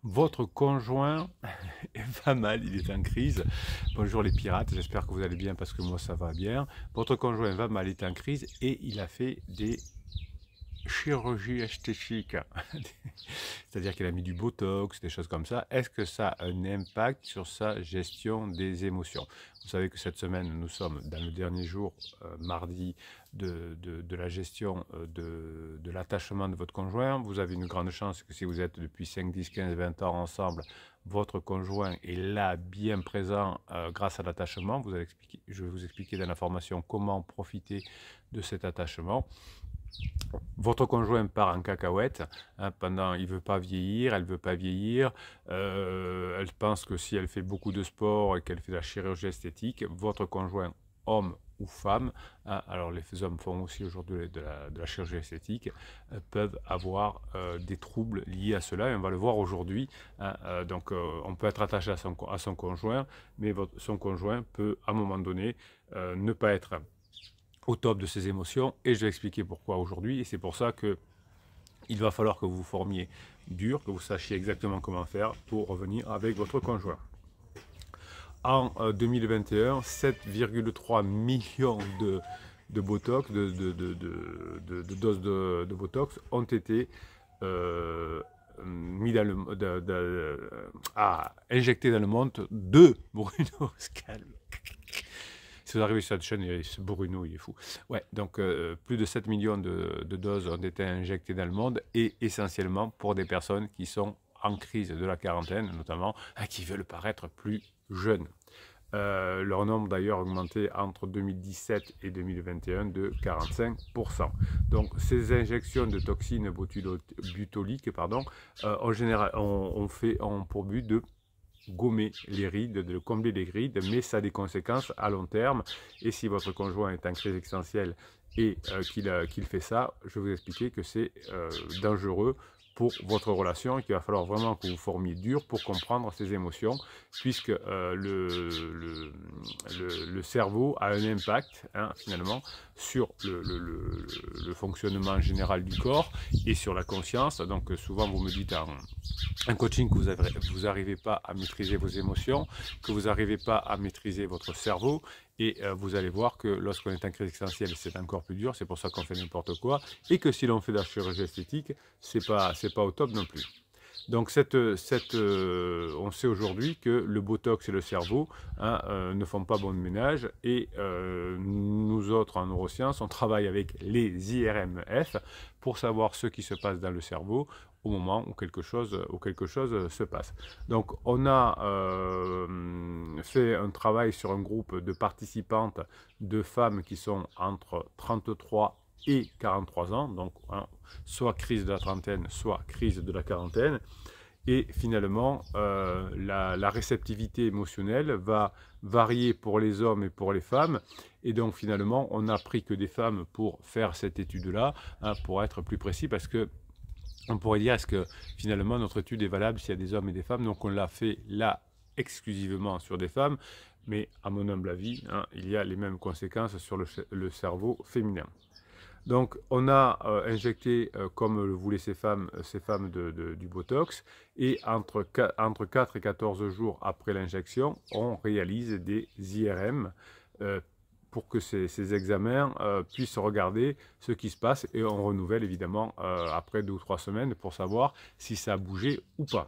Votre conjoint va mal, il est en crise. Bonjour les pirates, j'espère que vous allez bien parce que moi ça va bien. Votre conjoint va mal, il est en crise et il a fait des chirurgies esthétiques. C'est-à-dire qu'il a mis du botox, des choses comme ça. Est-ce que ça a un impact sur sa gestion des émotions? Vous savez que cette semaine, nous sommes dans le dernier jour, mardi, de la gestion de l'attachement de votre conjoint. Vous avez une grande chance que si vous êtes depuis 5, 10, 15, 20 ans ensemble, votre conjoint est là, bien présent grâce à l'attachement. Je vais vous expliquer dans la formation comment profiter de cet attachement. Votre conjoint part en cacahuète, hein, il ne veut pas vieillir, elle ne veut pas vieillir, elle pense que si elle fait beaucoup de sport et qu'elle fait de la chirurgie esthétique, votre conjoint, homme ou femme, hein, alors les hommes font aussi aujourd'hui de la chirurgie esthétique, peuvent avoir des troubles liés à cela, et on va le voir aujourd'hui, hein, donc on peut être attaché à son conjoint, mais son conjoint peut à un moment donné ne pas être au top de ses émotions, et je vais expliquer pourquoi aujourd'hui, et c'est pour ça que il va falloir que vous vous formiez dur, que vous sachiez exactement comment faire pour revenir avec votre conjoint. En 2021, 7,3 millions de Botox, de doses de Botox ont été mis dans injectés dans le monde de Bruno Scalm. Si vous arrivez sur cette chaîne, ce Bruno, il est fou. Ouais, donc plus de 7 millions de doses ont été injectées dans le monde et essentiellement pour des personnes qui sont en crise de la quarantaine, notamment, qui veulent paraître plus jeunes. Leur nombre d'ailleurs a augmenté entre 2017 et 2021 de 45%. Donc ces injections de toxines butoliques en général, ont pour but de gommer les rides, de combler les rides, mais ça a des conséquences à long terme. Et si votre conjoint est en crise existentielle et qu'il fait ça, je vais vous expliquer que c'est dangereux pour votre relation et qu'il va falloir vraiment que vous formiez dur pour comprendre ces émotions, puisque le cerveau a un impact, hein, finalement, sur le fonctionnement général du corps et sur la conscience. Donc souvent vous me dites en coaching que vous n'arrivez pas à maîtriser vos émotions, que vous n'arrivez pas à maîtriser votre cerveau, et vous allez voir que lorsqu'on est en crise existentielle, c'est encore plus dur, c'est pour ça qu'on fait n'importe quoi, et que si l'on fait de la chirurgie esthétique, c'est pas au top non plus. Donc on sait aujourd'hui que le botox et le cerveau, hein, ne font pas bon ménage, et nous autres en neurosciences, on travaille avec les IRMF pour savoir ce qui se passe dans le cerveau au moment où quelque chose se passe. Donc on a fait un travail sur un groupe de participantes, de femmes qui sont entre 33 et 43 ans, donc hein, soit crise de la trentaine, soit crise de la quarantaine. Et finalement, la réceptivité émotionnelle va varier pour les hommes et pour les femmes. Et donc finalement, on n'a pris que des femmes pour faire cette étude-là, hein, pour être plus précis, parce que on pourrait dire, est-ce que finalement notre étude est valable s'il y a des hommes et des femmes? Donc on l'a fait là exclusivement sur des femmes, mais à mon humble avis, hein, il y a les mêmes conséquences sur le cerveau féminin. Donc on a injecté, comme le voulaient ces femmes du Botox, et entre 4 et 14 jours après l'injection, on réalise des IRM pour que ces examens puissent regarder ce qui se passe, et on renouvelle évidemment après 2 ou 3 semaines pour savoir si ça a bougé ou pas.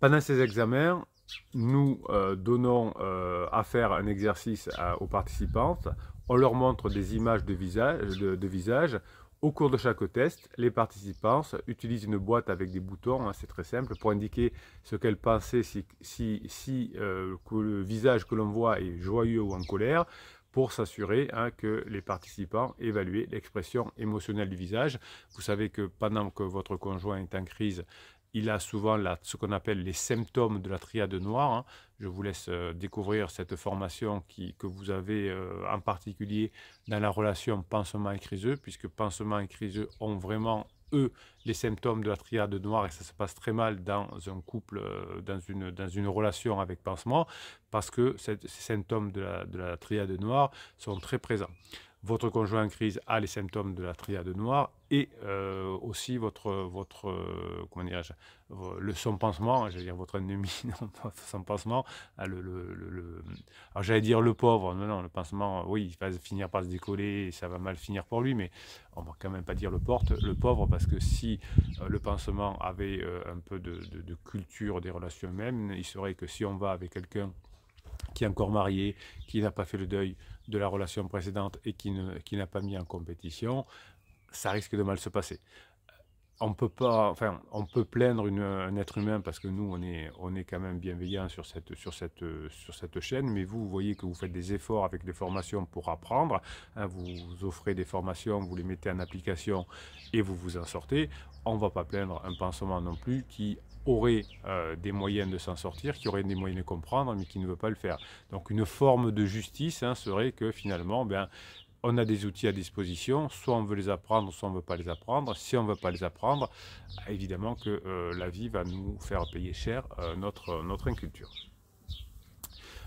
Pendant ces examens, nous donnons à faire un exercice aux participantes. On leur montre des images de visage. Au cours de chaque test, les participants utilisent une boîte avec des boutons, hein, c'est très simple, pour indiquer ce qu'elles pensaient si que le visage que l'on voit est joyeux ou en colère, pour s'assurer, hein, que les participants évaluent l'expression émotionnelle du visage. Vous savez que pendant que votre conjoint est en crise, il a souvent ce qu'on appelle les symptômes de la triade noire, hein. Je vous laisse découvrir cette formation que vous avez en particulier dans la relation pansement et criseux, puisque pansement et criseux ont vraiment, eux, les symptômes de la triade noire, et ça se passe très mal dans un couple, dans une relation avec pansement, parce que ces symptômes de la triade noire sont très présents. votre conjoint en crise a les symptômes de la triade noire et aussi comment dirais-je, son pansement, j'allais dire votre ennemi, non pas son pansement, alors j'allais dire le pauvre, non, le pansement, oui, il va finir par se décoller et ça va mal finir pour lui, mais on va quand même pas dire le pauvre, parce que si le pansement avait un peu de culture des relations humaines, il serait que si on va avec quelqu'un qui est encore marié, qui n'a pas fait le deuil de la relation précédente et qui n'a pas mis en compétition, ça risque de mal se passer. On peut pas, enfin, on peut plaindre un être humain parce que nous, on est quand même bienveillant sur cette chaîne, mais vous voyez que vous faites des efforts avec des formations pour apprendre, hein, vous offrez des formations, vous les mettez en application et vous vous en sortez. On ne va pas plaindre un pansement non plus qui aurait des moyens de s'en sortir, qui aurait des moyens de comprendre, mais qui ne veut pas le faire. Donc une forme de justice, hein, serait que finalement, on a des outils à disposition, soit on veut les apprendre, soit on ne veut pas les apprendre. Si on ne veut pas les apprendre, évidemment que la vie va nous faire payer cher notre inculture.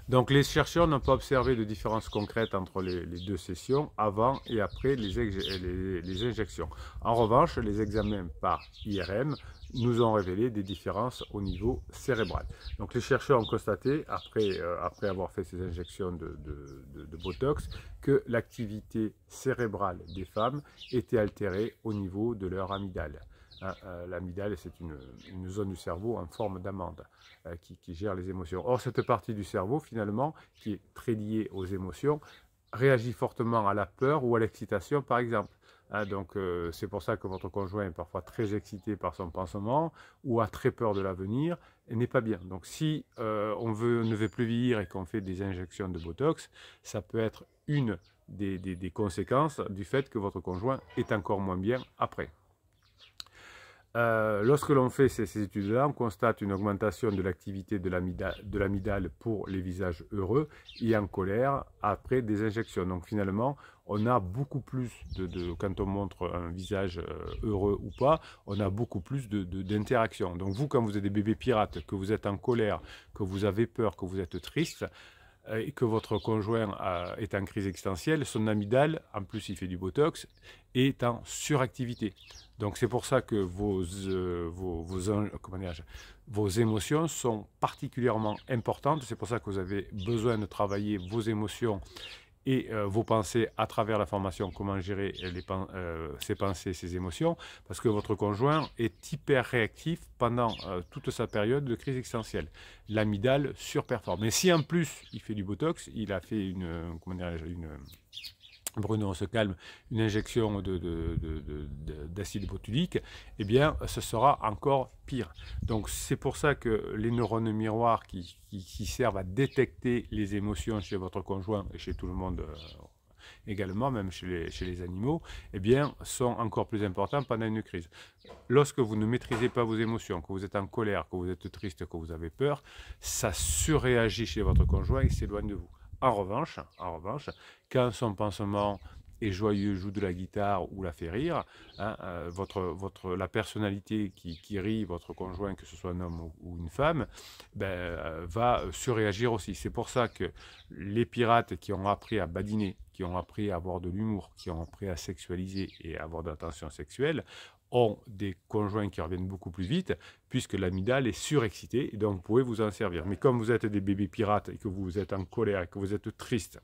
Donc les chercheurs n'ont pas observé de différence concrète entre les deux sessions avant et après les injections. En revanche, les examens par IRM nous ont révélé des différences au niveau cérébral. Donc les chercheurs ont constaté, après avoir fait ces injections de Botox, que l'activité cérébrale des femmes était altérée au niveau de leur amygdale. L'amygdale, c'est une zone du cerveau en forme d'amande qui gère les émotions. Or, cette partie du cerveau, finalement, qui est très liée aux émotions, réagit fortement à la peur ou à l'excitation, par exemple. Donc, c'est pour ça que votre conjoint est parfois très excité par son pansement ou a très peur de l'avenir et n'est pas bien. Donc, si on ne veut plus vieillir et qu'on fait des injections de Botox, ça peut être une des conséquences du fait que votre conjoint est encore moins bien après. Lorsque l'on fait ces études-là, on constate une augmentation de l'activité de l'amygdale pour les visages heureux et en colère après des injections. Donc finalement, on a beaucoup plus quand on montre un visage heureux ou pas, on a beaucoup plus d'interaction. Donc vous, quand vous êtes des bébés pirates, que vous êtes en colère, que vous avez peur, que vous êtes triste, et que votre conjoint est en crise existentielle, son amygdale, en plus il fait du Botox, est en suractivité. Donc c'est pour ça que vos émotions sont particulièrement importantes. C'est pour ça que vous avez besoin de travailler vos émotions et vos pensées à travers la formation comment gérer ses pensées, ses émotions, parce que votre conjoint est hyper réactif pendant toute sa période de crise existentielle. L'amygdale surperforme. Mais si en plus il fait du Botox, il a fait Bruno, on se calme, une injection d'acide botulique, eh bien, ce sera encore pire. Donc, c'est pour ça que les neurones miroirs qui servent à détecter les émotions chez votre conjoint et chez tout le monde également, même chez les animaux, eh bien, sont encore plus importants pendant une crise. Lorsque vous ne maîtrisez pas vos émotions, que vous êtes en colère, que vous êtes triste, que vous avez peur, ça surréagit chez votre conjoint et s'éloigne de vous. En revanche, quand son pansement est joyeux, joue de la guitare ou la fait rire, hein, la personnalité qui rit, votre conjoint, que ce soit un homme ou une femme, va surréagir aussi. C'est pour ça que les pirates qui ont appris à badiner, qui ont appris à avoir de l'humour, qui ont appris à sexualiser et à avoir de l'attention sexuelle, ont des conjoints qui reviennent beaucoup plus vite, puisque l'amygdale est surexcitée, et donc vous pouvez vous en servir. Mais comme vous êtes des bébés pirates, et que vous êtes en colère, et que vous êtes triste,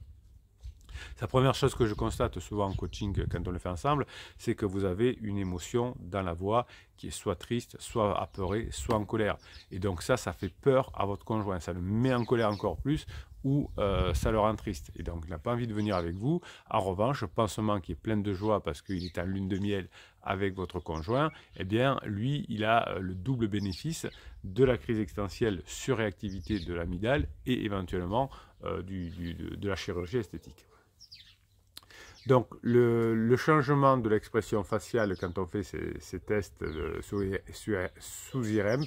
la première chose que je constate souvent en coaching, quand on le fait ensemble, c'est que vous avez une émotion dans la voix qui est soit triste, soit apeurée, soit en colère. Et donc ça fait peur à votre conjoint, ça le met en colère encore plus, ou ça le rend triste. Et donc il n'a pas envie de venir avec vous. En revanche, pansement qui est plein de joie parce qu'il est en lune de miel avec votre conjoint, eh bien lui, il a le double bénéfice de la crise existentielle surréactivité de l'amygdale et éventuellement de la chirurgie esthétique. Donc, le changement de l'expression faciale quand on fait ces tests sous IRM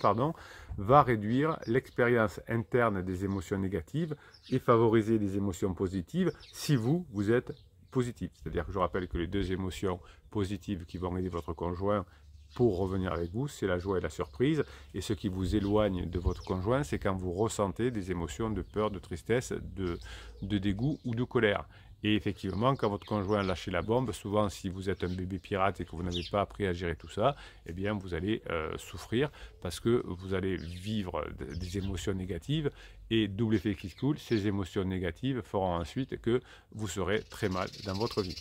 va réduire l'expérience interne des émotions négatives et favoriser les émotions positives si vous êtes positif. C'est-à-dire que je rappelle que les deux émotions positives qui vont aider votre conjoint pour revenir avec vous, c'est la joie et la surprise. Et ce qui vous éloigne de votre conjoint, c'est quand vous ressentez des émotions de peur, de tristesse, de dégoût ou de colère. Et effectivement, quand votre conjoint a lâché la bombe, souvent si vous êtes un bébé pirate et que vous n'avez pas appris à gérer tout ça, eh bien vous allez souffrir parce que vous allez vivre des émotions négatives et double effet qui se coule, ces émotions négatives feront ensuite que vous serez très mal dans votre vie.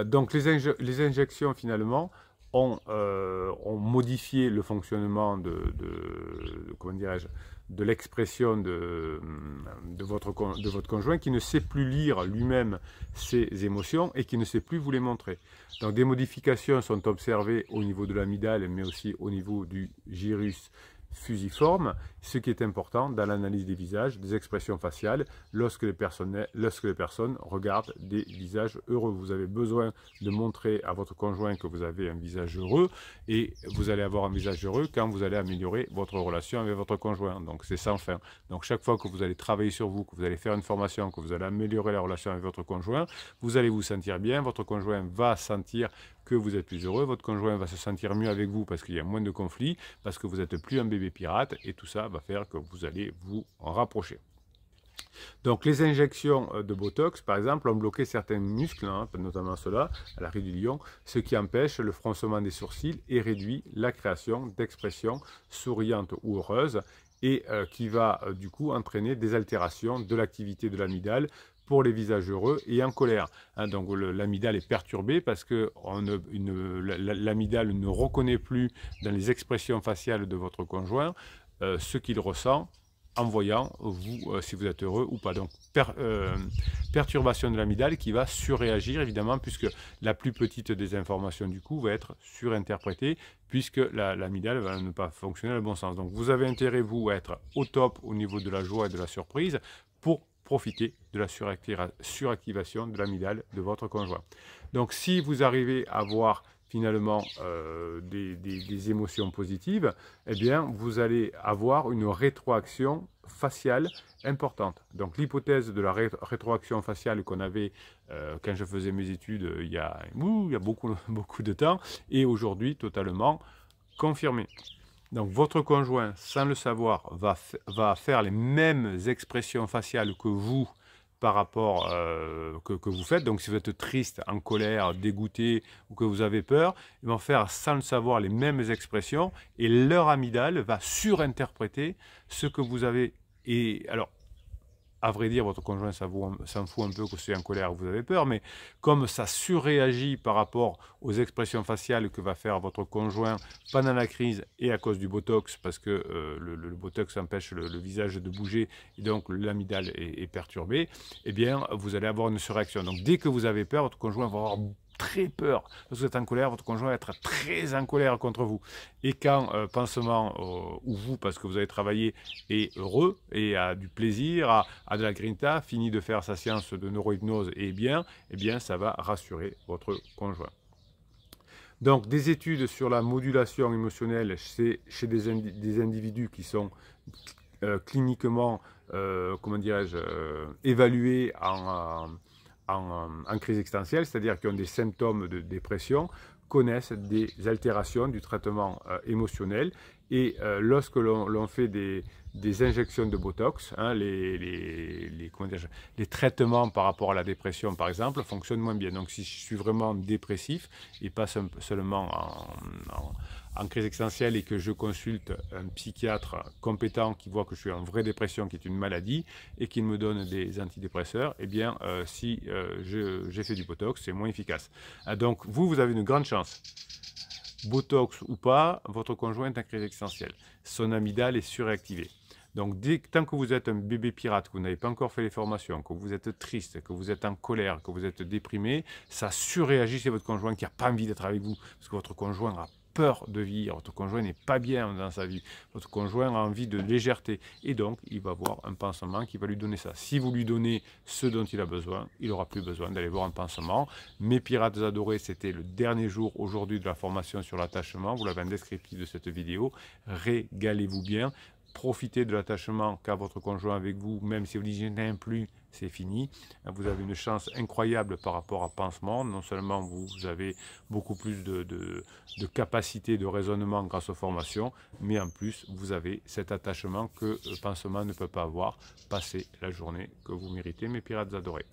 Donc les injections finalement ont modifié le fonctionnement comment dirais-je, de l'expression de votre conjoint qui ne sait plus lire lui-même ses émotions et qui ne sait plus vous les montrer. Donc des modifications sont observées au niveau de l'amygdale mais aussi au niveau du gyrus fusiforme, ce qui est important dans l'analyse des visages, des expressions faciales, lorsque les personnes regardent des visages heureux. Vous avez besoin de montrer à votre conjoint que vous avez un visage heureux et vous allez avoir un visage heureux quand vous allez améliorer votre relation avec votre conjoint. Donc c'est sans fin. Donc chaque fois que vous allez travailler sur vous, que vous allez faire une formation, que vous allez améliorer la relation avec votre conjoint, vous allez vous sentir bien, votre conjoint va sentir que vous êtes plus heureux, votre conjoint va se sentir mieux avec vous parce qu'il y a moins de conflits, parce que vous n'êtes plus un bébé pirate et tout ça va faire que vous allez vous en rapprocher. Donc les injections de Botox, par exemple, ont bloqué certains muscles, hein, notamment ceux-là, à l'arrêt du lion, ce qui empêche le froncement des sourcils et réduit la création d'expressions souriantes ou heureuses et qui va du coup entraîner des altérations de l'activité de l'amygdale pour les visages heureux et en colère. Hein, donc l'amygdale est perturbée parce que l'amygdale ne reconnaît plus dans les expressions faciales de votre conjoint ce qu'il ressent en voyant vous, si vous êtes heureux ou pas. Donc perturbation de l'amygdale qui va surréagir évidemment puisque la plus petite des informations du coup va être surinterprétée puisque l'amygdale va ne pas fonctionner dans le bon sens. Donc vous avez intérêt vous à être au top au niveau de la joie et de la surprise pour profiter de la suractivation de l'amygdale de votre conjoint. Donc si vous arrivez à avoir finalement des émotions positives, eh bien vous allez avoir une rétroaction faciale importante. Donc l'hypothèse de la rétroaction faciale qu'on avait quand je faisais mes études il y a beaucoup de temps est aujourd'hui totalement confirmée. Donc votre conjoint, sans le savoir, va faire les mêmes expressions faciales que vous par rapport que vous faites. Donc si vous êtes triste, en colère, dégoûté ou que vous avez peur, ils vont faire sans le savoir les mêmes expressions et leur amygdale va surinterpréter ce que vous avez. Et alors, à vrai dire, votre conjoint s'en fout un peu que c'est en colère ou vous avez peur, mais comme ça surréagit par rapport aux expressions faciales que va faire votre conjoint pendant la crise et à cause du Botox, parce que le Botox empêche le visage de bouger et donc l'amygdale est perturbée, eh bien, vous allez avoir une surréaction. Donc, dès que vous avez peur, votre conjoint va avoir très peur. Lorsque vous êtes en colère, votre conjoint va être très en colère contre vous. Et quand pansement ou vous, parce que vous avez travaillé, est heureux et a du plaisir, a de la grinta, fini de faire sa séance de neurohypnose et bien, eh bien ça va rassurer votre conjoint. Donc des études sur la modulation émotionnelle chez des individus qui sont cliniquement, comment dirais-je, évalués en crise existentielle, c'est-à-dire qui ont des symptômes de dépression, connaissent des altérations du traitement émotionnel. Et lorsque l'on fait des injections de Botox, hein, les traitements par rapport à la dépression, par exemple, fonctionnent moins bien. Donc si je suis vraiment dépressif, et pas seulement en crise existentielle et que je consulte un psychiatre compétent qui voit que je suis en vraie dépression, qui est une maladie, et qui me donne des antidépresseurs, eh bien, si j'ai fait du Botox, c'est moins efficace. Donc, vous avez une grande chance. Botox ou pas, votre conjoint est en crise existentielle. Son amygdale est suractivée. Donc, tant que vous êtes un bébé pirate, que vous n'avez pas encore fait les formations, que vous êtes triste, que vous êtes en colère, que vous êtes déprimé, ça surréagit chez votre conjoint qui n'a pas envie d'être avec vous, parce que votre conjoint a peur de vivre, votre conjoint n'est pas bien dans sa vie, votre conjoint a envie de légèreté, et donc il va voir un pansement qui va lui donner ça. Si vous lui donnez ce dont il a besoin, il n'aura plus besoin d'aller voir un pansement. Mes pirates adorés, c'était le dernier jour aujourd'hui de la formation sur l'attachement, vous l'avez en descriptif de cette vidéo, régalez-vous bien. profitez de l'attachement qu'a votre conjoint avec vous, même si vous dites je n'aime plus, c'est fini. Vous avez une chance incroyable par rapport à Pansement. Non seulement vous avez beaucoup plus de capacité de raisonnement grâce aux formations, mais en plus vous avez cet attachement que Pansement ne peut pas avoir. Passez la journée que vous méritez, mes pirates adorés.